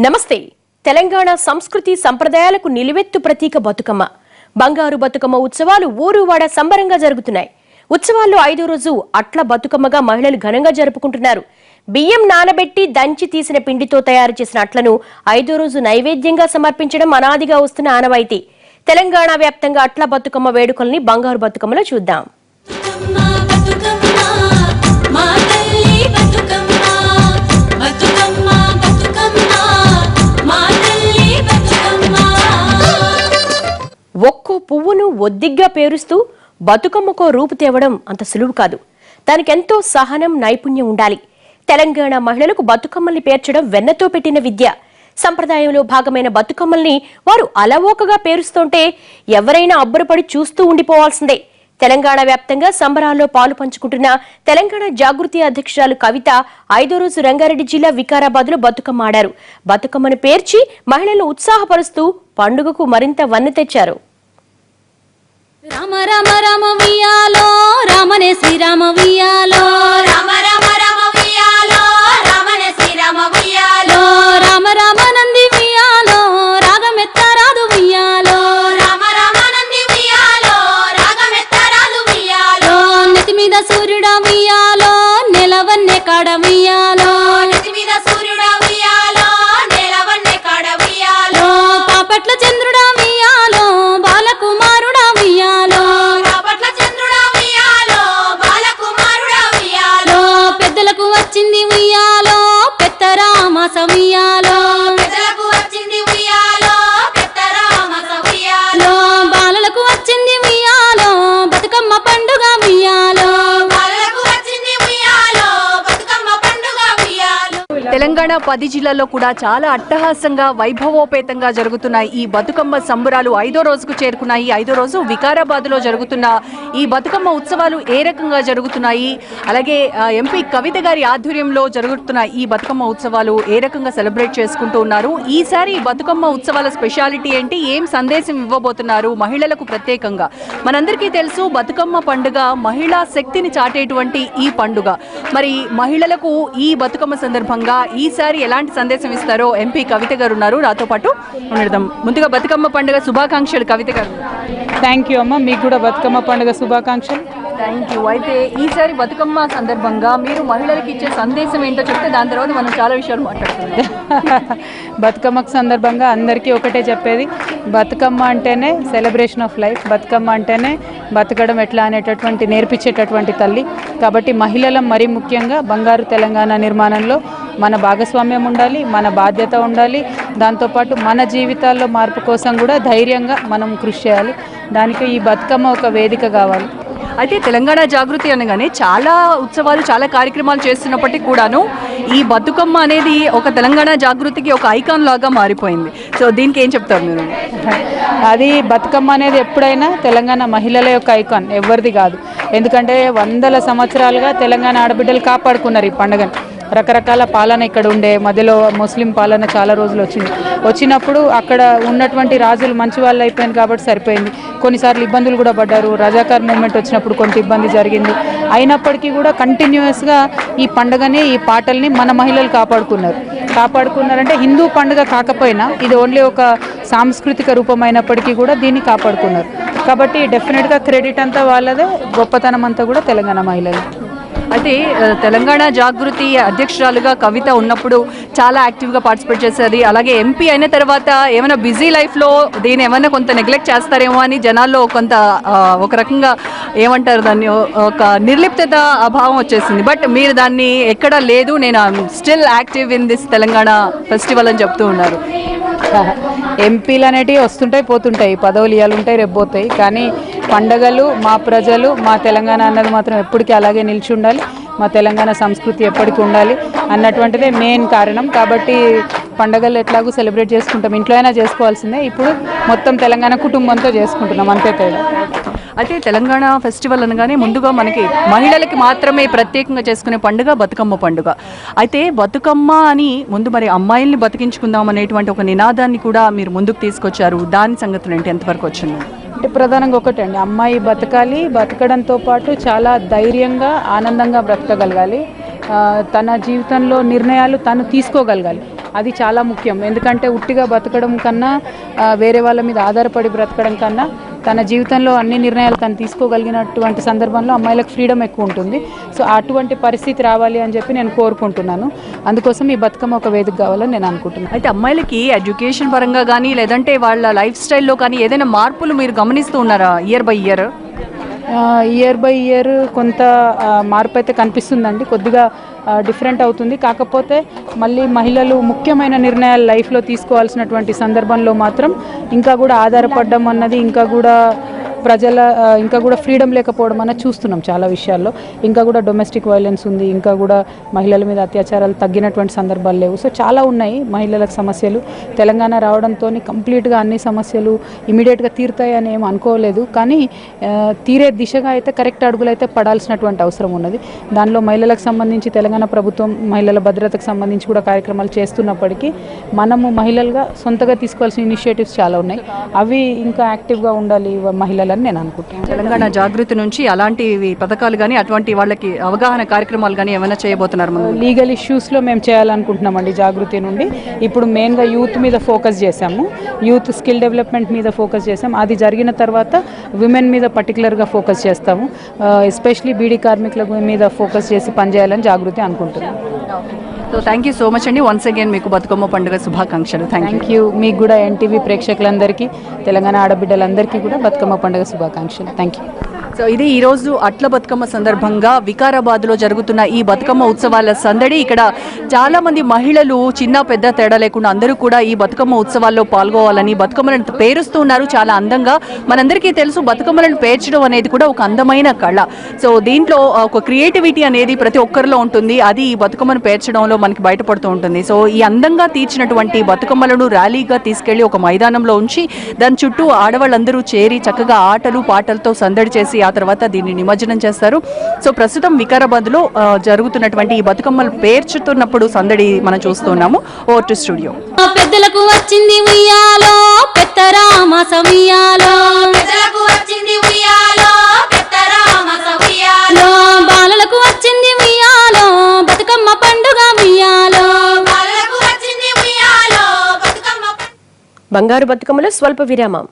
నమస్తే. తెలంగాణ సంస్కృతి సంప్రదాయాలకు నిలువెత్తు ప్రతీక బతుకమ్మ. బంగారు బతుకమ్మ ఉత్సవాలు ఊరువాడ సంబరంగా జరుగుతున్నాయి. ఉత్సవాల్లో 5వ రోజు అట్ల బతుకమ్మగా మహిళలు ఘనంగా జరుపుకుంటున్నారు. బియ్యం నానబెట్టి దంచి తీసిన పిండితో తయారు చేసిన అట్లను 5వ రోజు నైవేద్యంగా సమర్పించడం అనాదిగా వస్తున్న ఆనవాయితీ. తెలంగాణ వ్యాప్తంగా అట్ల బతుకమ్మ వేడుకల్ని బంగారు బతుకమ్మలో చూద్దాం. ఒక్కో పువ్వును ఒద్దిగ్గా పేరుస్తూ బతుకమ్మకో రూపు తేవడం అంత సులువు కాదు. దానికెంతో సహనం, నైపుణ్యం ఉండాలి. తెలంగాణ మహిళలకు బతుకమ్మల్ని పేర్చడం వెన్నతో పెట్టిన విద్య. సంప్రదాయంలో భాగమైన బతుకమ్మల్ని వారు అలవోకగా పేరుస్తుంటే ఎవరైనా అబ్బురపడి చూస్తూ ఉండిపోవాల్సిందే. తెలంగాణ వ్యాప్తంగా సంబరాల్లో పాలు పంచుకుంటున్న తెలంగాణ జాగృతి అధ్యక్షురాలు కవిత 5వ రోజు రంగారెడ్డి జిల్లా వికారాబాద్ లో బతుకమ్మ ఆడారు. బతుకమ్మను పేర్చి మహిళలను ఉత్సాహపరుస్తూ పండుగకు మరింత వన్నె తెచ్చారు. రామ రామ రామ వియాలో రామనే శ్రీరామ వియాలో రామ రామ రామ వియాలో రామనే శ్రీరామ వియాలో రామ రామ నంది వియాలో రాగమెత్తరాదు వియాలో రామ రామ నంది వియాలో రాగమెత్తరాదు వియాలో నెత్తి మీద సూర్యుడా వియాలో నెలవన్నె కాడ వియాలో నెత్తి మీద సూర్యుడా వియాలో నెలవన్నె కాడ వియాలో పాపట్ల చంద్రుడా వియాలో బాలకుమారుడా వియాలో పాపట్ల చంద్రుడా వియాలో బాలకుమారుడా వియాలో పెద్దలకు వచ్చింది వియాలో పెద్దరామాస వియాలో పెద్దలకు వచ్చింది వియాలో పెద్దరామాస వియాలో బాలలకు వచ్చింది వియాలో బతుకమ్మ పండుగ వియాలో బాలలకు వచ్చింది వియాలో బతుకమ్మ పండుగ వియాలో. తెలంగాణ 10 జిల్లాల్లో కూడా చాలా అట్టహాసంగా వైభవోపేతంగా జరుగుతున్నాయి ఈ బతుకమ్మ సంబరాలు. 5వ రోజుకు చేరుకున్నాయి. 5వ రోజు వికారాబాద్ లో జరుగుతున్న ఈ బతుకమ్మ ఉత్సవాలు ఏ రకంగా జరుగుతున్నాయి, అలాగే ఎంపీ కవిత గారి ఆధ్వర్యంలో జరుగుతున్న ఈ బతుకమ్మ ఉత్సవాలు ఏ రకంగా సెలబ్రేట్ చేసుకుంటూ ఉన్నారు, ఈసారి బతుకమ్మ ఉత్సవాల స్పెషాలిటీ ఏంటి, ఏం సందేశం ఇవ్వబోతున్నారు మహిళలకు ప్రత్యేకంగా. మనందరికీ తెలుసు బతుకమ్మ పండుగ మహిళా శక్తిని చాటేటువంటి ఈ పండుగ. మరి మహిళలకు ఈ బతుకమ్మ సందర్భంగా ఈసారి ఎలాంటి సందేశం ఇస్తారో ఎంపీ కవిత గారు ఉన్నారు, నాతో పాటు ఉండడం. ముందుగా బతుకమ్మ పండుగ శుభాకాంక్షలు కవిత గారు. థ్యాంక్ యూ అమ్మ, మీకు కూడా బతుకమ్మ పండుగ శుభాకాంక్షలు. Thank you. అయితే ఈసారి బతుకమ్మ సందర్భంగా మీరు మహిళలకు ఇచ్చే సందేశం ఏంటో చెప్తే దాని తర్వాత మనం చాలా విషయాలు మాట్లాడుతున్నాం. బతుకమ్మకు సందర్భంగా అందరికీ ఒకటే చెప్పేది, బతుకమ్మ అంటేనే సెలబ్రేషన్ ఆఫ్ లైఫ్, బతుకమ్మ అంటేనే బతకడం ఎట్లా అనేటటువంటి నేర్పించేటటువంటి తల్లి. కాబట్టి మహిళల మరీ ముఖ్యంగా బంగారు తెలంగాణ నిర్మాణంలో మన భాగస్వామ్యం ఉండాలి, మన బాధ్యత ఉండాలి. దాంతోపాటు మన జీవితాల్లో మార్పు కోసం కూడా ధైర్యంగా మనం కృషి చేయాలి. దానికి ఈ బతుకమ్మ ఒక వేదిక కావాలి. అయితే తెలంగాణ జాగృతి అనగానే చాలా ఉత్సవాలు, చాలా కార్యక్రమాలు చేస్తున్నప్పటికీ కూడాను ఈ బతుకమ్మ అనేది ఒక తెలంగాణ జాగృతికి ఒక ఐకాన్ లాగా మారిపోయింది. సో దీనికి ఏం చెప్తారు మీరు? అది బతుకమ్మ అనేది ఎప్పుడైనా తెలంగాణ మహిళల యొక్క ఐకాన్, ఎవరిది కాదు. ఎందుకంటే 100 సంవత్సరాలుగా తెలంగాణ ఆడబిడ్డలు కాపాడుకున్నారు ఈ పండుగను. రకరకాల పాలన ఇక్కడ ఉండే, మధ్యలో ముస్లిం పాలన చాలా రోజులు వచ్చినప్పుడు అక్కడ ఉన్నటువంటి రాజులు మంచి వాళ్ళు అయిపోయింది కాబట్టి సరిపోయింది. కొన్నిసార్లు ఇబ్బందులు కూడా పడ్డారు. రజాకార్ మూమెంట్ వచ్చినప్పుడు కొంత ఇబ్బంది జరిగింది. అయినప్పటికీ కూడా కంటిన్యూస్గా ఈ పండుగని, ఈ పాటల్ని మన మహిళలు కాపాడుకున్నారంటే హిందూ పండుగ కాకపోయినా ఇది ఓన్లీ ఒక సాంస్కృతిక రూపమైనప్పటికీ కూడా దీన్ని కాపాడుకున్నారు. కాబట్టి డెఫినెట్గా క్రెడిట్ అంతా వాళ్ళదే, గొప్పతనం అంతా కూడా తెలంగాణ మహిళలు. అయితే తెలంగాణ జాగృతి అధ్యక్షురాలుగా కవిత ఉన్నప్పుడు చాలా యాక్టివ్గా పార్టిసిపేట్ చేసేది. అలాగే ఎంపీ అయిన తర్వాత ఏమైనా బిజీ లైఫ్లో దీన్ని ఏమైనా కొంత నెగ్లెక్ట్ చేస్తారేమో అని జనాల్లో కొంత ఒక రకంగా ఏమంటారు దాన్ని, ఒక నిర్లిప్తత అభావం వచ్చేసింది. బట్ మీరు దాన్ని ఎక్కడా లేదు, నేను still active in this Telangana festival అని చెప్తూ ఉన్నారు. ఎంపీలు అనేటివి వస్తుంటాయి పోతుంటాయి, పదవులు ఇవ్వాలి ఉంటాయి రేపు పోతాయి, కానీ పండగలు మా ప్రజలు మా తెలంగాణ అన్నది మాత్రం ఎప్పటికీ అలాగే నిలిచి ఉండాలి. మా తెలంగాణ సంస్కృతి ఎప్పటికీ ఉండాలి అన్నటువంటిదే మెయిన్ కారణం. కాబట్టి పండగలు ఎట్లాగూ సెలబ్రేట్ చేసుకుంటాం, ఇంట్లో అయినా చేసుకోవాల్సిందే. ఇప్పుడు మొత్తం తెలంగాణ కుటుంబంతో చేసుకుంటున్నాం, అంతే తేడా. అయితే తెలంగాణ ఫెస్టివల్ అనగానే ముందుగా మనకి మహిళలకి మాత్రమే ప్రత్యేకంగా చేసుకునే పండుగ బతుకమ్మ పండుగ. అయితే బతుకమ్మ అని ముందు మరి అమ్మాయిల్ని బతికించుకుందాం అనేటువంటి ఒక నినాదాన్ని కూడా మీరు ముందుకు తీసుకొచ్చారు. దాని సంగతులు ఏంటి, ఎంతవరకు వచ్చింది? అంటే ప్రధానంగా ఒకటే అండి, అమ్మాయి బతకాలి, బతకడంతో పాటు చాలా ధైర్యంగా ఆనందంగా బ్రతకగలగాలి. తన జీవితంలో నిర్ణయాలు తను తీసుకోగలగాలి. అది చాలా ముఖ్యం. ఎందుకంటే ఉట్టిగా బతకడం కన్నా వేరే వాళ్ళ మీద ఆధారపడి బ్రతకడం కన్నా తన జీవితంలో అన్ని నిర్ణయాలు తను తీసుకోగలిగినటువంటి సందర్భంలో అమ్మాయిలకు ఫ్రీడమ్ ఎక్కువ ఉంటుంది. సో అటువంటి పరిస్థితి రావాలి అని చెప్పి నేను కోరుకుంటున్నాను. అందుకోసం ఈ బతుకమ్మ ఒక వేదిక కావాలని నేను అనుకుంటున్నాను. అయితే అమ్మాయిలకి ఎడ్యుకేషన్ పరంగా కానీ లేదంటే వాళ్ళ లైఫ్ స్టైల్లో కానీ ఏదైనా మార్పులు మీరు గమనిస్తూ ఉన్నారా year by year? Year by year కొంత మార్పు అయితే కనిపిస్తుందండి. కొద్దిగా డిఫరెంట్ అవుతుంది. కాకపోతే మళ్ళీ మహిళలు ముఖ్యమైన నిర్ణయాలు లైఫ్లో తీసుకోవాల్సినటువంటి సందర్భంలో మాత్రం ఇంకా కూడా ఆధారపడడం అన్నది ఇంకా కూడా ఫ్రీడమ్ లేకపోవడం అన్నది చూస్తున్నాం చాలా విషయాల్లో. ఇంకా కూడా డొమెస్టిక్ వైలెన్స్ ఉంది, ఇంకా కూడా మహిళల మీద అత్యాచారాలు తగ్గినటువంటి సందర్భాలు లేవు. సో చాలా ఉన్నాయి మహిళలకు సమస్యలు. తెలంగాణ రావడంతో కంప్లీట్గా అన్ని సమస్యలు ఇమీడియట్గా తీరుతాయని ఏం అనుకోలేదు, కానీ తీరే దిశగా అయితే కరెక్ట్ అడుగులు అయితే పడాల్సినటువంటి అవసరం ఉన్నది. దానిలో మహిళలకు సంబంధించి తెలంగాణ ప్రభుత్వం మహిళల భద్రతకు సంబంధించి కూడా కార్యక్రమాలు చేస్తున్నప్పటికీ మనము మహిళలుగా సొంతగా తీసుకోవాల్సిన ఇనిషియేటివ్స్ చాలా ఉన్నాయి. అవి ఇంకా యాక్టివ్గా ఉండాలి మహిళలని నేను అనుకుంటున్నాను. తెలంగాణ జాగృతి నుంచి అలాంటి పథకాలు కానీ అటువంటి వాళ్ళకి అవగాహన కార్యక్రమాలు కానీ ఏమైనా చేయబోతున్నారు? లీగల్ ఇష్యూస్లో మేము చేయాలనుకుంటున్నామండి జాగృతి నుండి. ఇప్పుడు మెయిన్గా యూత్ మీద ఫోకస్ చేశాము, యూత్ స్కిల్ డెవలప్మెంట్ మీద ఫోకస్ చేసాము. అది జరిగిన తర్వాత విమెన్ మీద పర్టికులర్గా ఫోకస్ చేస్తాము. ఎస్పెషలీ బీడీ కార్మికుల మీద ఫోకస్ చేసి పనిచేయాలని జాగృతి అనుకుంటున్నాం. So thank you so much అండి. వన్స్ అగైన్ మీకు బతుకమ్మ పండుగ శుభాకాంక్షలు. Thank you. మీకు కూడా ఎన్టీవీ ప్రేక్షకులందరికీ, తెలంగాణ ఆడబిడ్డలందరికీ కూడా బతుకమ్మ పండుగ శుభాకాంక్షలు. Thank you. సో ఇది ఈరోజు అట్ల బతుకమ్మ సందర్భంగా వికారాబాద్లో జరుగుతున్న ఈ బతుకమ్మ ఉత్సవాల సందడి. ఇక్కడ చాలామంది మహిళలు చిన్న పెద్ద తేడా లేకుండా అందరూ కూడా ఈ బతుకమ్మ ఉత్సవాల్లో పాల్గొవాలని బతుకమ్మలను పేరుస్తూ ఉన్నారు చాలా అందంగా. మనందరికీ తెలుసు బతుకమ్మలను పేర్చడం అనేది కూడా ఒక అందమైన కళ. సో దీంట్లో ఒక క్రియేటివిటీ అనేది ప్రతి ఒక్కరిలో ఉంటుంది. అది ఈ బతుకమ్మను పేర్చడంలో మనకి బయటపడుతూ ఉంటుంది. సో ఈ అందంగా తీర్చినటువంటి బతుకమ్మలను ర్యాలీగా తీసుకెళ్లి ఒక మైదానంలో ఉంచి దాని చుట్టూ ఆడవాళ్ళందరూ చేరి చక్కగా ఆటలు పాటలతో సందడి చేసి ఆ తర్వాత దీన్ని నిమజ్జనం చేస్తారు. సో ప్రస్తుతం వికారాబాద్లో జరుగుతున్నటువంటి ఈ బతుకమ్మలు పేర్చుతున్నప్పుడు సందడి మనం చూస్తున్నాము. Over to studio. పెద్దలకు వచ్చింది ఉయ్యాలో పెద్దరామ సమియాలో, పెద్దలకు వచ్చింది ఉయ్యాలో పెద్దరామ సమియాలో, బాలలకు వచ్చింది ఉయ్యాలో బతుకమ్మ పండుగ ఉయ్యాలో, బాలలకు వచ్చింది ఉయ్యాలో బతుకమ్మ. బంగారు బతుకమ్మలో స్వల్ప విరామం.